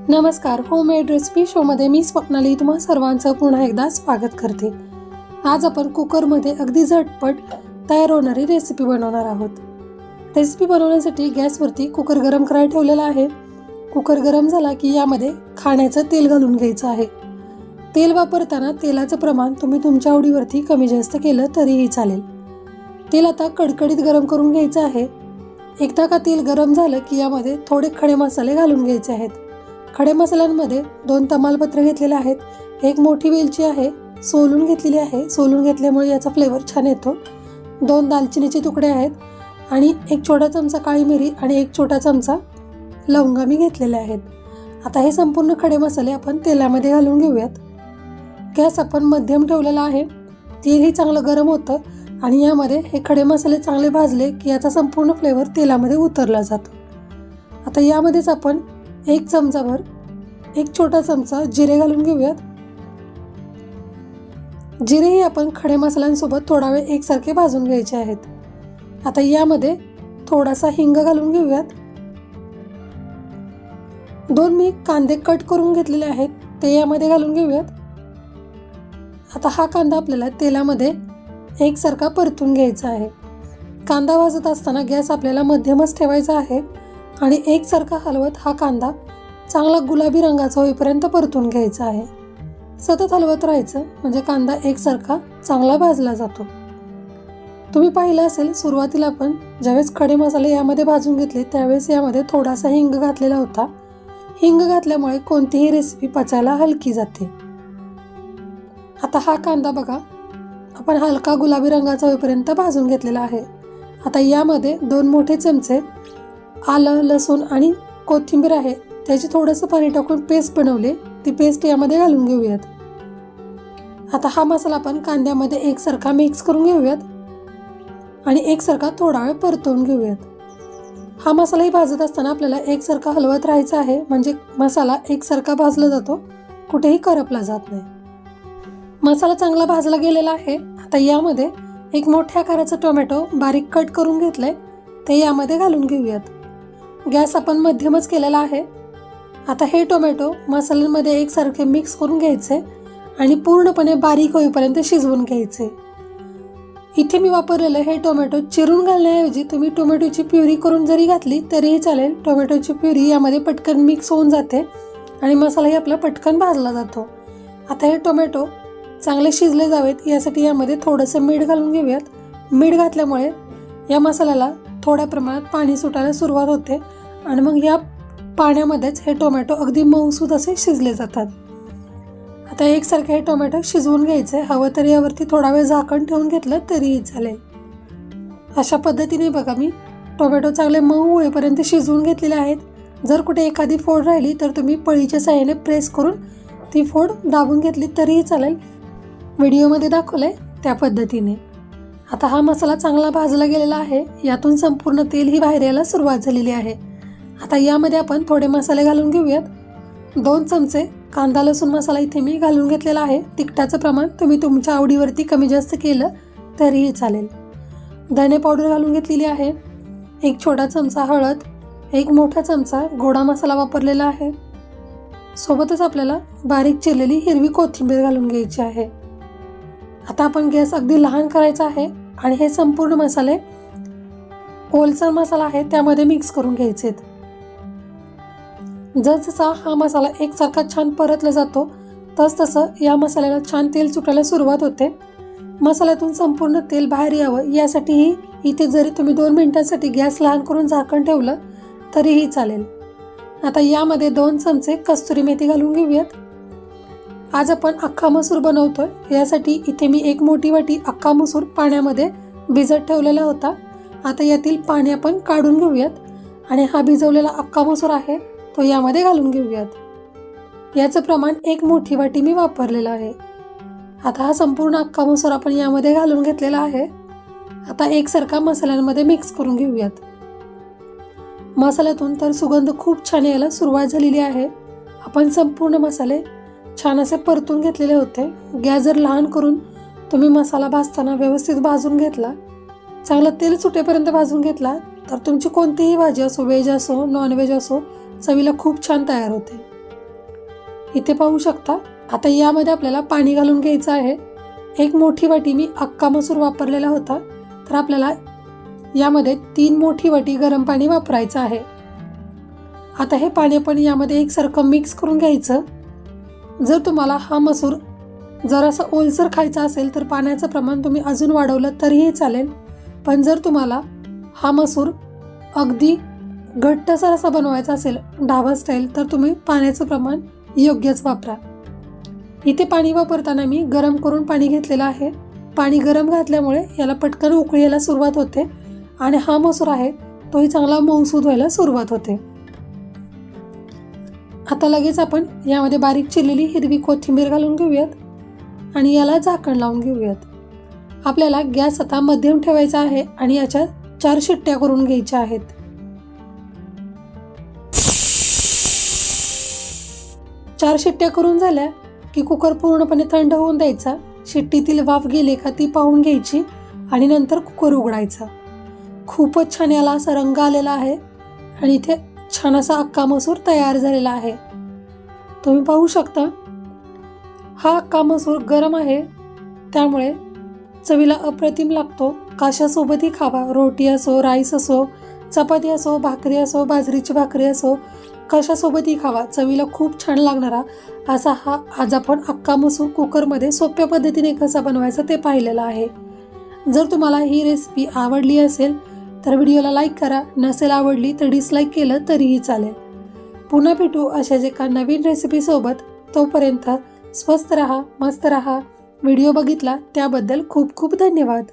नमस्कार, homemade recipe शोमध्ये मी स्वप्नाली तुम्हा सर्वांचं पुन्हा एकदा स्वागत करते। आज आपण कुकरमध्ये अगदी झटपट तयार होणारी रेसिपी बनवणार आहोत। रेसिपी बनवण्यासाठी गॅसवरती कुकर गरम करायला ठेवलेला आहे। कुकर गरम झाला की यामध्ये खाण्याचं तेल घालून घ्यायचं आहे। तेल वापरताना तेलाचं प्रमाण तुम्ही तुमच्या आवडीवरती कमी जास्त केलं तरीही चालेल। तेल आता कडकडीत गरम करून घ्यायचं आहे। एकदा का तेल गरम झालं की यामध्ये थोडे खडे मसाले घालून घ्यायचे आहेत। खडे मसाल्यांमध्ये 2 तमालपत्र घेतलेले आहेत, एक मोठी वेलची आहे सोलून घेतलेली आहे, सोलून घेतल्यामुळे याचा फ्लेवर छान येतो। 2 दालचिनीचे तुकडे आहेत आणि एक छोटा चमचा काळी मिरी आणि एक छोटा चमचा लवंगा मी घेतलेले आहेत। आता हे संपूर्ण खडे मसाले आपण तेलामध्ये घालून घेऊयात। गॅस आपण मध्यम ठेवलेला आहे। तेलही चांगलं गरम होतं आणि यामध्ये हे खडे मसाले चांगले भाजले की याचा संपूर्ण फ्लेवर तेलामध्ये उतरला जातो। आता यामध्येच आपण एक चमचाभर एक छोटा चमचा जिरे घालून घेऊयात। जिरेही आपण खडे मसाल्यांसोबत थोडा वेळ एकसारखे भाजून घ्यायचे आहेत। आता यामध्ये थोडासा हिंग घालून घेऊयात। 2 मी कांदे कट करून घेतलेले आहेत ते यामध्ये घालून घेऊयात। आता हा कांदा आपल्याला तेलामध्ये एकसारखा परतून घ्यायचा आहे। कांदा भाजत असताना गॅस आपल्याला मध्यमच ठेवायचा आहे आणि एकसारखा हलवत हा कांदा चांगला गुलाबी रंगाचा होईपर्यंत परतून घ्यायचा आहे। सतत हलवत राहायचं म्हणजे कांदा एकसारखा चांगला भाजला जातो। तुम्ही पाहिलं असेल सुरुवातीला आपण ज्यावेळेस खडे मसाले यामध्ये भाजून घेतले त्यावेळेस यामध्ये थोडासा हिंग घातलेला होता। हिंग घातल्यामुळे कोणतीही रेसिपी पचायला हलकी जाते। आता हा कांदा बघा आपण हलका गुलाबी रंगाचा होईपर्यंत भाजून घेतलेला आहे। आता यामध्ये 2 मोठे चमचे आलं लसूण आणि कोथिंबीर आहे त्याची थोडंसं पाणी टाकून पेस्ट बनवली, ती पेस्ट यामध्ये घालून घेऊयात। आता हा मसाला आपण कांद्यामध्ये एकसारखा मिक्स करून घेऊयात आणि एकसारखा थोडा वेळ परतवून घेऊयात। हा मसालाही भाजत असताना आपल्याला एकसारखा हलवत राहायचा आहे म्हणजे मसाला एकसारखा भाजला जातो, कुठेही करपला जात नाही। मसाला चांगला भाजला गेलेला आहे। आता यामध्ये एक मोठ्या आकाराचा टोमॅटो बारीक कट करून घेतलाय ते यामध्ये घालून घेऊयात। गॅस आपण मध्यमच केलेला आहे। आता हे टोमॅटो मसाल्यांमध्ये एकसारखे मिक्स करून घ्यायचे आणि पूर्णपणे बारीक होईपर्यंत शिजवून घ्यायचे। इथे मी वापरलेलं हे टोमॅटो चिरून घालण्याऐवजी तुम्ही टोमॅटोची प्युरी करून जरी घातली तरीही चालेल। टोमॅटोची प्युरी यामध्ये पटकन मिक्स होऊन जाते आणि मसालाही आपला पटकन भाजला जातो। आता हे टोमॅटो चांगले शिजले जावेत यासाठी यामध्ये थोडंसं मीठ घालून घेऊयात। मीठ घातल्यामुळे या मसाल्याला थोड्या प्रमाणात पाणी सुटायला सुरुवात होते आणि मग या पाण्यामध्येच हे टोमॅटो अगदी मऊसूत असे शिजले जातात। आता एकसारखे हे टोमॅटो शिजवून घ्यायचे, हवं तर यावरती थोडा वेळ झाकण ठेवून घेतलं तरीही चालेल। अशा पद्धतीने बघा मी टोमॅटो चांगले मऊ होईपर्यंत शिजवून घेतलेले आहेत। जर कुठे एखादी फोड राहिली तर तुम्ही पळीच्या साहाय्याने प्रेस करून ती फोड दाबून घेतली तरीही चालेल, व्हिडिओमध्ये दाखवलंय त्या पद्धतीने। आता हा मसाला चांगला भाजला गेलेला आहे, यातून संपूर्ण तेल ही बाहेर यायला सुरुवात झालेली आहे। आता यामध्ये आपण थोडे मसाले घालून घेऊयात। 2 चमचे कांदा लसूण मसाला इथे मी घालून घेतलेला आहे। तिखटाचं प्रमाण तुम्ही तुमच्या आवडीवरती कमी जास्त केलं तरीही चालेल। धने पावडर घालून घेतलेली आहे, एक छोटा चमचा हळद, एक मोठा चमचा गोडा मसाला वापरलेला आहे। सोबतच आपल्याला बारीक चिरलेली हिरवी कोथिंबीर घालून घ्यायची आहे। आता आपण गॅस अगदी लहान करायचा आहे आणि हे संपूर्ण मसाले ओलसर मसाला आहे त्यामध्ये मिक्स करून घ्यायचे। जसजसा हा मसाला एकसारखा छान परतला जातो तसतसं या मसाल्याला छान तेल सुटायला सुरुवात होते। मसाल्यातून संपूर्ण तेल बाहेर यावं यासाठीही इथे जरी तुम्ही 2 मिनिटांसाठी गॅस लहान करून झाकण ठेवलं तरीही चालेल। आता यामध्ये 2 चमचे कस्तुरी मेथी घालून घेऊयात। आज आपण अख्खा मसूर बनवतोय यासाठी इथे मी 1 मोठी वाटी अख्खा मसूर पाण्यामध्ये भिजत ठेवलेला होता। आता यातील पाणी आपण काढून घेऊयात आणि हा भिजवलेला अख्खा मसूर आहे तो यामध्ये घालून घेऊयात। याचं प्रमाण 1 मोठी वाटी मी वापरलेलं आहे। आता हा संपूर्ण अख्खा मसूर आपण यामध्ये घालून घेतलेला आहे। आता एकसारखा मसाल्यांमध्ये मिक्स करून घेऊयात। मसाल्यातून तर सुगंध खूप छान यायला सुरुवात झालेली आहे। आपण संपूर्ण मसाले छान असे परतून घेतलेले होते। गॅस जर लहान करून तुम्ही मसाला भाजताना व्यवस्थित भाजून घेतला, चांगलं तेल सुटेपर्यंत भाजून घेतला तर तुमची कोणतीही भाजी असो, व्हेज असो नॉन व्हेज असो, चवीला खूप छान तयार होते। इथे पाहू शकता। आता यामध्ये आपल्याला पाणी घालून घ्यायचं आहे। एक मोठी वाटी मी अख्खा मसूर वापरलेला होता, तर आपल्याला यामध्ये 3 मोठी वाटी गरम पाणी वापरायचं आहे। आता हे पाणी पण यामध्ये एकसारखं मिक्स करून घ्यायचं। जर तुम्हाला हा मसूर जरासा ओलसर खायचा असेल तर पाण्याचं प्रमाण तुम्ही अजून वाढवलं तरीही चालेल, पण जर तुम्हाला हा मसूर अगदी घट्टसर असा बनवायचा असेल ढाबा स्टाईल, तर तुम्ही पाण्याचं प्रमाण योग्यच वापरा। इथे पाणी वापरताना मी गरम करून पाणी घेतलेलं आहे। पाणी गरम घातल्यामुळे याला पटकन उकळी यायला सुरुवात होते आणि हा मसूर आहे तोही चांगला मऊसूद व्हायला सुरुवात होते। आता लगेच आपण यामध्ये बारीक चिरलेली हिरवी कोथिंबीर घालून घेऊयात आणि याला झाकण लावून घेऊयात। आपल्याला गॅस आता मध्यम ठेवायचा आहे आणि याच्या 4 शिट्ट्या करून घ्यायच्या आहेत। 4 शिट्ट्या करून झाल्या की कुकर पूर्णपणे थंड होऊन द्यायचा। शिट्टीतील वाफ गेले का ती पाहून घ्यायची आणि नंतर कुकर उघडायचा। खूपच छान याला असा रंग आलेला आहे आणि इथे छान असा अख्खा मसूर तयार झालेला आहे। तुम्ही पाहू शकता हा अख्खा मसूर गरम आहे, त्यामुळे चवीला अप्रतिम लागतो। कशासोबतही खावा, रोटी असो, राईस असो, चपाती असो, भाकरी असो, बाजरीची भाकरी असो, कशासोबतही खावा, चवीला खूप छान लागणारा असा हा आज आपण अख्खा मसूर कुकरमध्ये सोप्या पद्धतीने कसा बनवायचा ते पाहिलेलं आहे। जर तुम्हाला ही रेसिपी आवडली असेल तर व्हिडिओला लाईक करा, नसेल आवडली तर डिसलाईक केलं तरीही चालेल। पुन्हा भेटू अशाच एका नवीन रेसिपीसोबत। तोपर्यंत स्वस्त रहा, मस्त रहा। व्हिडिओ बघितला त्याबद्दल खूप खूप धन्यवाद।